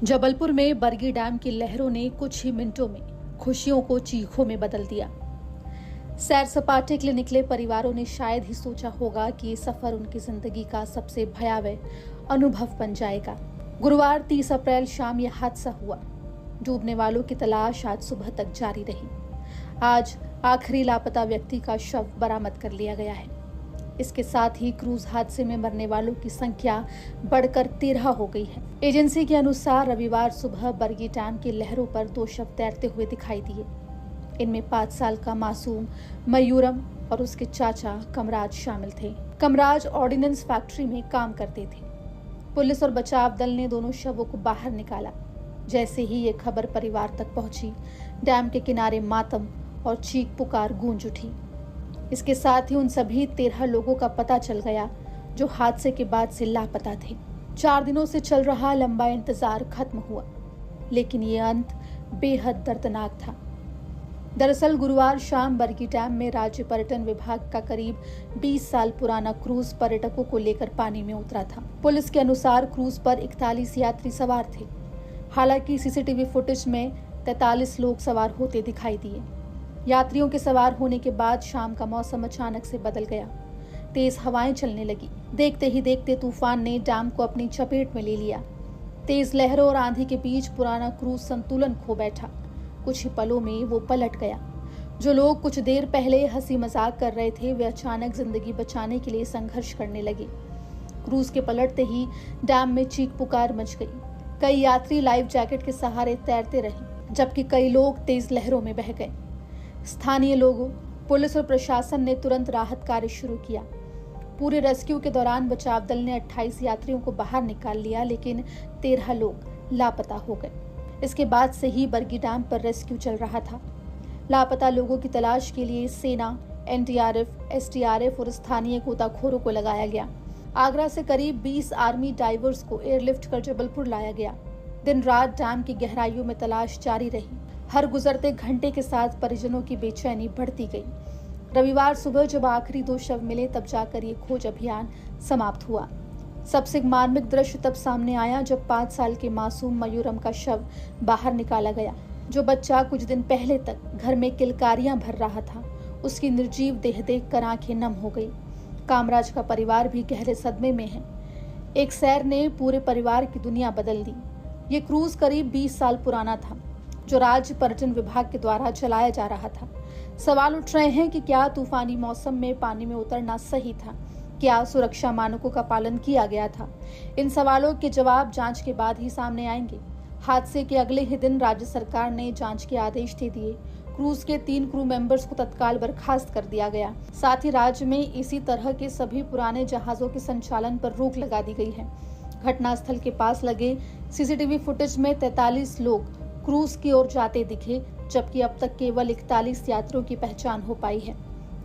जबलपुर में बरगी डैम की लहरों ने कुछ ही मिनटों में खुशियों को चीखों में बदल दिया। सैर सपाटे के लिए निकले परिवारों ने शायद ही सोचा होगा कि ये सफर उनकी जिंदगी का सबसे भयावह अनुभव बन जाएगा। गुरुवार 30 अप्रैल शाम यह हादसा हुआ। डूबने वालों की तलाश आज सुबह तक जारी रही। आज आखिरी लापता व्यक्ति का शव बरामद कर लिया गया है। इसके साथ ही क्रूज हादसे में मरने वालों की संख्या बढ़कर 13 हो गई है। एजेंसी के अनुसार रविवार सुबह बरगी डैम की लहरों पर 2 शव तैरते हुए दिखाई दिए। इनमें 5 साल का मासूम मयूरम और उसके चाचा कमराज शामिल थे। कमराज ऑर्डिनेंस फैक्ट्री में काम करते थे। पुलिस और बचाव दल ने दोनों शवों को बाहर निकाला। जैसे ही ये खबर परिवार तक पहुंची, डैम के किनारे मातम और चीख पुकार गूंज उठी। इसके साथ ही उन सभी 13 लोगों का पता चल गया जो हादसे के बाद से लापता थे। 4 दिनों से चल रहा लंबा इंतजार खत्म हुआ, लेकिन ये अंत बेहद दर्दनाक था। दरअसल गुरुवार शाम बरगी डैम में राज्य पर्यटन विभाग का करीब 20 साल पुराना क्रूज पर्यटकों को लेकर पानी में उतरा था। पुलिस के अनुसार क्रूज पर 41 यात्री सवार थे। हालांकि सीसीटीवी फुटेज में 43 लोग सवार होते दिखाई दिए। यात्रियों के सवार होने के बाद शाम का मौसम अचानक से बदल गया। तेज हवाएं चलने लगी। देखते ही देखते तूफान ने डैम को अपनी चपेट में ले लिया। तेज लहरों और आंधी के बीच पुराना क्रूज संतुलन खो बैठा। कुछ ही पलों में वो पलट गया। जो लोग कुछ देर पहले हंसी मजाक कर रहे थे, वे अचानक जिंदगी बचाने के लिए संघर्ष करने लगे। क्रूज के पलटते ही डैम में चीख पुकार मच गई। कई यात्री लाइफ जैकेट के सहारे तैरते रहे, जबकि कई लोग तेज लहरों में बह गए। स्थानीय लोगों, पुलिस और प्रशासन ने तुरंत राहत कार्य शुरू किया। पूरे रेस्क्यू के दौरान बचाव दल ने 28 यात्रियों को बाहर निकाल लिया, लेकिन 13 लोग लापता हो गए। इसके बाद से ही बरगी डैम पर रेस्क्यू चल रहा था। लापता लोगों की तलाश के लिए सेना, एनडीआरएफ, एसडीआरएफ और स्थानीय गोताखोरों को लगाया गया। आगरा से करीब 20 आर्मी डाइवर्स को एयरलिफ्ट कर जबलपुर लाया गया। दिन रात डैम की गहराइयों में तलाश जारी रही। हर गुजरते घंटे के साथ परिजनों की बेचैनी बढ़ती गई। रविवार सुबह जब आखिरी 2 शव मिले, तब जाकर ये खोज अभियान समाप्त हुआ। सबसे मार्मिक दृश्य तब सामने आया जब 5 साल के मासूम मयूरम का शव बाहर निकाला गया। जो बच्चा कुछ दिन पहले तक घर में किलकारियां भर रहा था, उसकी निर्जीव देह देखकर आंखें नम हो गई। कामराज का परिवार भी गहरे सदमे में है। एक सैर ने पूरे परिवार की दुनिया बदल दी। ये क्रूज करीब 20 साल पुराना था, जो राज्य पर्यटन विभाग के द्वारा चलाया जा रहा था। सवाल उठ रहे हैं कि क्या तूफानी मौसम में पानी में उतरना सही था? क्या सुरक्षा मानकों का पालन किया गया था? इन सवालों के जवाब जांच के बाद ही सामने आएंगे। हादसे के अगले ही दिन राज्य सरकार ने जांच के आदेश दे दिए। क्रूज के 3 क्रू मेंबर्स को तत्काल बर्खास्त कर दिया गया। साथ ही राज्य में इसी तरह के सभी पुराने जहाजों के संचालन पर रोक लगा दी गई है। घटनास्थल के पास लगे सीसीटीवी फुटेज में 43 लोग क्रूज की ओर जाते दिखे, जबकि अब तक केवल 41 यात्रियों की पहचान हो पाई है।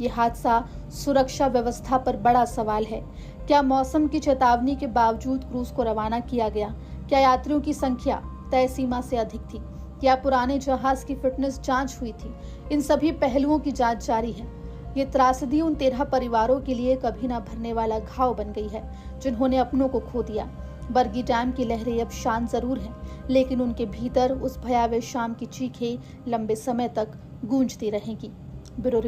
ये हादसा सुरक्षा व्यवस्था पर बड़ा सवाल है। क्या मौसम की चेतावनी के बावजूद क्रूज को रवाना किया गया? क्या यात्रियों की संख्या तय सीमा से अधिक थी? क्या पुराने जहाज की फिटनेस जांच हुई थी? इन सभी पहलुओं की जांच जारी है। ये त्रासदी उन 13 परिवारों के लिए कभी न भरने वाला घाव बन गई है, जिन्होंने अपनों को खो दिया। बरगी डैम की लहरें अब शांत जरूर हैं, लेकिन उनके भीतर उस भयावह शाम की चीखें लंबे समय तक गूंजती रहेंगी। ब्यूरो